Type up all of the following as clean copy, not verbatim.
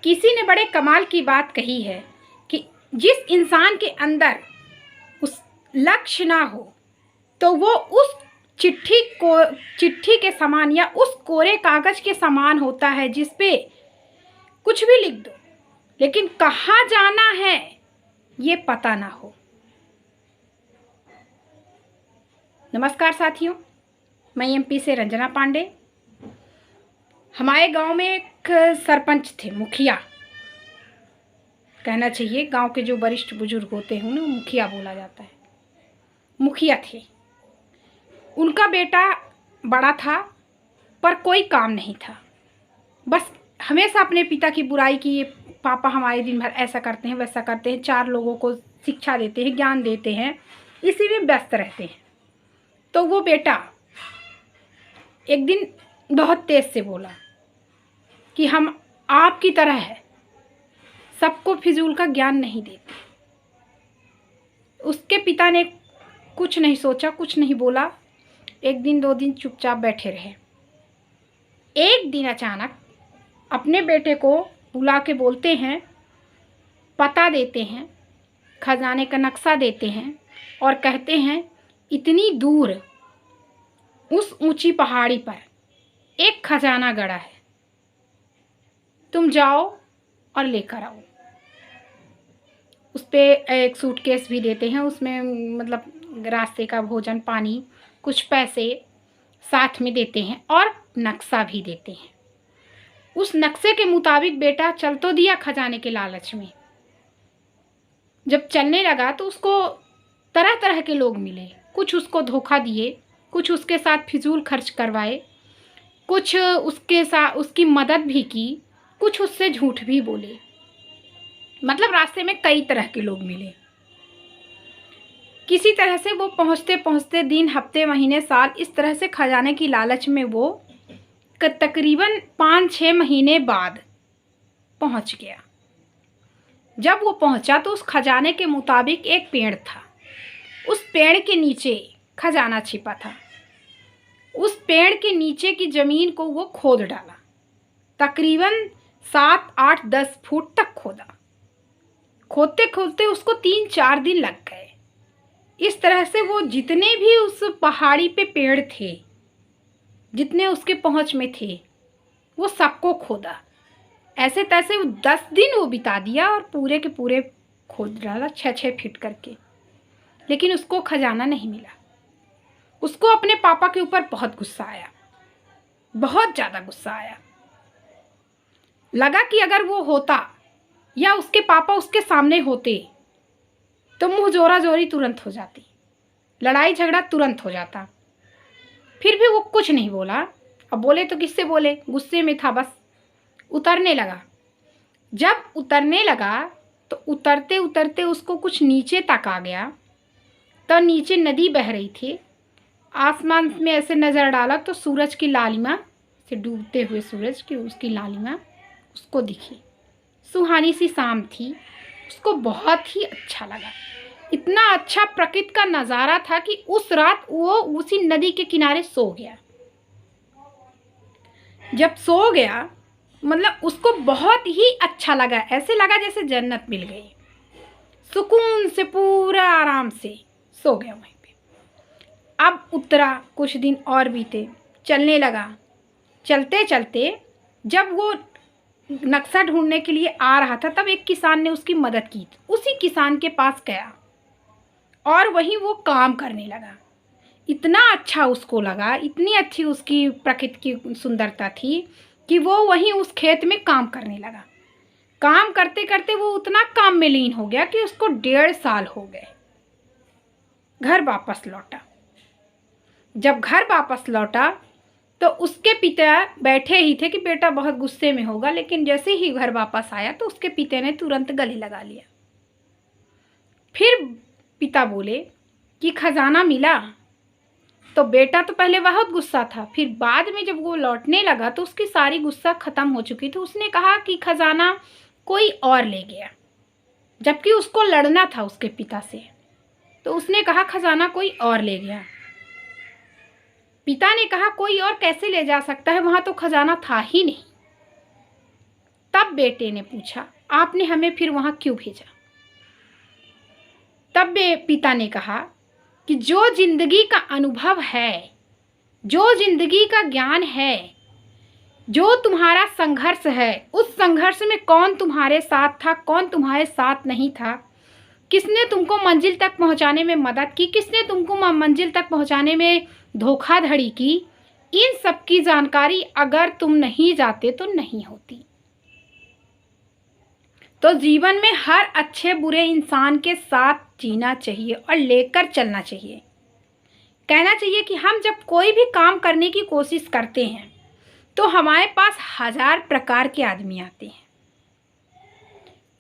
किसी ने बड़े कमाल की बात कही है कि जिस इंसान के अंदर उस लक्ष्य ना हो तो वो उस चिट्ठी के समान या उस कोरे कागज के समान होता है जिस पे कुछ भी लिख दो लेकिन कहाँ जाना है ये पता ना हो। नमस्कार साथियों, मैं एमपी से रंजना पांडे। हमारे गांव में एक सरपंच थे, मुखिया कहना चाहिए। गांव के जो वरिष्ठ बुजुर्ग होते हैं उन्हें मुखिया बोला जाता है। मुखिया थे। उनका बेटा बड़ा था पर कोई काम नहीं था। बस हमेशा अपने पिता की बुराई की, ये पापा हमारे दिन भर ऐसा करते हैं वैसा करते हैं, 4 लोगों को शिक्षा देते हैं, ज्ञान देते हैं, इसी में व्यस्त रहते हैं। तो वो बेटा एक दिन बहुत तेज से बोला कि हम आपकी तरह है, सबको फिजूल का ज्ञान नहीं देते। उसके पिता ने कुछ नहीं सोचा, कुछ नहीं बोला। 1 दिन 2 दिन चुपचाप बैठे रहे। एक दिन अचानक अपने बेटे को बुला के बोलते हैं, पता देते हैं, खजाने का नक्शा देते हैं और कहते हैं इतनी दूर उस ऊंची पहाड़ी पर एक खजाना गड़ा है, तुम जाओ और लेकर आओ। उस पे एक सूटकेस भी देते हैं, उसमें मतलब रास्ते का भोजन पानी कुछ पैसे साथ में देते हैं और नक्शा भी देते हैं। उस नक्शे के मुताबिक बेटा चल तो दिया खजाने के लालच में। जब चलने लगा तो उसको तरह तरह के लोग मिले। कुछ उसको धोखा दिए, कुछ उसके साथ फिजूल खर्च करवाए, कुछ उसके साथ उसकी मदद भी की, कुछ उससे झूठ भी बोले। मतलब रास्ते में कई तरह के लोग मिले। किसी तरह से वो पहुँचते पहुँचते दिन, हफ्ते, महीने, साल, इस तरह से खजाने की लालच में वो तकरीबन 5-6 महीने बाद पहुँच गया। जब वो पहुँचा तो उस खजाने के मुताबिक एक पेड़ था। उस पेड़ के नीचे खजाना छिपा था। उस पेड़ के नीचे की ज़मीन को वो खोद डाला। तकरीबन 7, 8, 10 फुट तक खोदा। खोदते खोदते उसको 3-4 दिन लग गए। इस तरह से वो जितने भी उस पहाड़ी पे पेड़ थे, जितने उसके पहुंच में थे, वो सबको खोदा। ऐसे तैसे 10 दिन वो बिता दिया और पूरे के पूरे खोद डाला 6-6 फीट करके, लेकिन उसको खजाना नहीं मिला। उसको अपने पापा के ऊपर बहुत गुस्सा आया, बहुत ज़्यादा गुस्सा आया। लगा कि अगर वो होता या उसके पापा उसके सामने होते तो मुँह जोरा जोरी तुरंत हो जाती, लड़ाई झगड़ा तुरंत हो जाता। फिर भी वो कुछ नहीं बोला। अब बोले तो किससे बोले, गुस्से में था बस। उतरने लगा। जब उतरने लगा तो उतरते उतरते उसको कुछ नीचे तक आ गया। तो नीचे नदी बह रही थी। आसमान में ऐसे नज़र डाला तो सूरज की लालिमा से, डूबते हुए सूरज की उसकी लालिमा उसको दिखी। सुहानी सी शाम थी। उसको बहुत ही अच्छा लगा। इतना अच्छा प्रकृति का नज़ारा था कि उस रात वो उसी नदी के किनारे सो गया। जब सो गया मतलब उसको बहुत ही अच्छा लगा। ऐसे लगा जैसे जन्नत मिल गई। सुकून से पूरा आराम से सो गया वहीं पे। अब उतरा, कुछ दिन और बीते, चलने लगा। चलते चलते जब वो नक्शा ढूंढने के लिए आ रहा था तब एक किसान ने उसकी मदद की। उसी किसान के पास गया और वहीं वो काम करने लगा। इतना अच्छा उसको लगा, इतनी अच्छी उसकी प्रकृति की सुंदरता थी कि वो वहीं उस खेत में काम करने लगा। काम करते करते वो उतना काम में लीन हो गया कि उसको 1.5 साल हो गए। घर वापस लौटा। जब घर वापस लौटा तो उसके पिता बैठे ही थे कि बेटा बहुत गुस्से में होगा, लेकिन जैसे ही घर वापस आया तो उसके पिता ने तुरंत गले लगा लिया। फिर पिता बोले कि खजाना मिला। तो बेटा तो पहले बहुत गुस्सा था, फिर बाद में जब वो लौटने लगा तो उसकी सारी गुस्सा ख़त्म हो चुकी थी। उसने कहा कि खजाना कोई और ले गया, जबकि उसको लड़ना था उसके पिता से। तो उसने कहा खजाना कोई और ले गया। पिता ने कहा कोई और कैसे ले जा सकता है, वहाँ तो खजाना था ही नहीं। तब बेटे ने पूछा, आपने हमें फिर वहाँ क्यों भेजा? तब पिता ने कहा कि जो जिंदगी का अनुभव है, जो जिंदगी का ज्ञान है, जो तुम्हारा संघर्ष है, उस संघर्ष में कौन तुम्हारे साथ था, कौन तुम्हारे साथ नहीं था, किसने तुमको मंजिल तक पहुंचाने में मदद की, किसने तुमको मंजिल तक पहुंचाने में धोखाधड़ी की, इन सब की जानकारी अगर तुम नहीं जाते तो नहीं होती। तो जीवन में हर अच्छे बुरे इंसान के साथ जीना चाहिए और लेकर चलना चाहिए। कहना चाहिए कि हम जब कोई भी काम करने की कोशिश करते हैं तो हमारे पास 1000 प्रकार के आदमी आते हैं।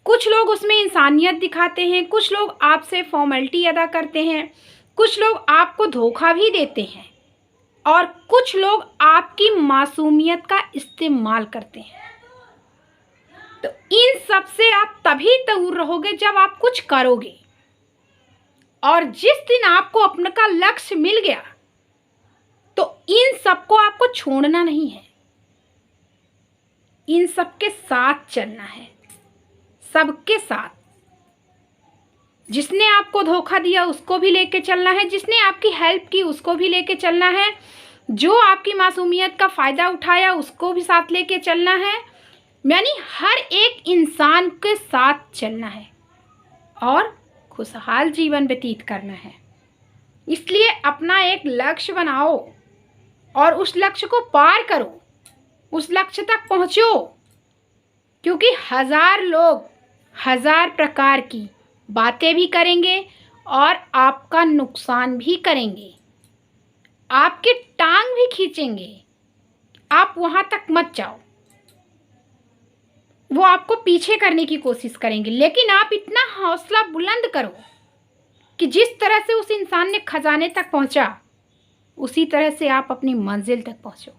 कुछ लोग उसमें इंसानियत दिखाते हैं, कुछ लोग आपसे फॉर्मेलिटी अदा करते हैं, कुछ लोग आपको धोखा भी देते हैं और कुछ लोग आपकी मासूमियत का इस्तेमाल करते हैं। तो इन सब से आप तभी दूर रहोगे जब आप कुछ करोगे। और जिस दिन आपको अपने का लक्ष्य मिल गया तो इन सबको आपको छोड़ना नहीं है, इन सबके साथ चलना है, सबके साथ। जिसने आपको धोखा दिया उसको भी लेके चलना है, जिसने आपकी हेल्प की उसको भी लेके चलना है, जो आपकी मासूमियत का फ़ायदा उठाया उसको भी साथ लेके चलना है। यानी हर एक इंसान के साथ चलना है और खुशहाल जीवन व्यतीत करना है। इसलिए अपना एक लक्ष्य बनाओ और उस लक्ष्य को पार करो, उस लक्ष्य तक पहुँचो, क्योंकि 1000 लोग 1000 प्रकार की बातें भी करेंगे और आपका नुकसान भी करेंगे, आपकी टांग भी खींचेंगे। आप वहाँ तक मत जाओ, वो आपको पीछे करने की कोशिश करेंगे, लेकिन आप इतना हौसला बुलंद करो कि जिस तरह से उस इंसान ने खजाने तक पहुंचा उसी तरह से आप अपनी मंजिल तक पहुंचो।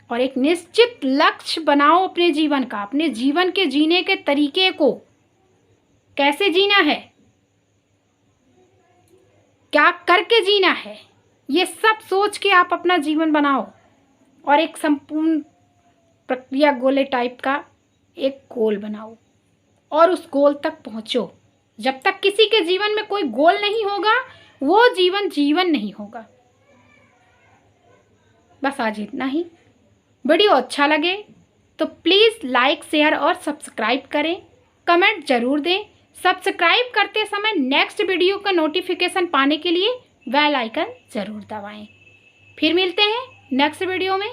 और एक निश्चित लक्ष्य बनाओ अपने जीवन का, अपने जीवन के जीने के तरीके को, कैसे जीना है, क्या करके जीना है, ये सब सोच के आप अपना जीवन बनाओ और एक संपूर्ण प्रक्रिया गोले टाइप का एक गोल बनाओ और उस गोल तक पहुंचो। जब तक किसी के जीवन में कोई गोल नहीं होगा वो जीवन नहीं होगा। बस आज इतना ही। वीडियो अच्छा लगे तो प्लीज़ लाइक, शेयर और सब्सक्राइब करें, कमेंट ज़रूर दें। सब्सक्राइब करते समय नेक्स्ट वीडियो का नोटिफिकेशन पाने के लिए बेल आइकन ज़रूर दबाएं। फिर मिलते हैं नेक्स्ट वीडियो में,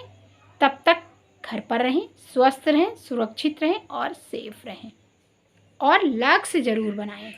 तब तक घर पर रहें, स्वस्थ रहें, सुरक्षित रहें और सेफ रहें और लक्ष्य ज़रूर बनाएं।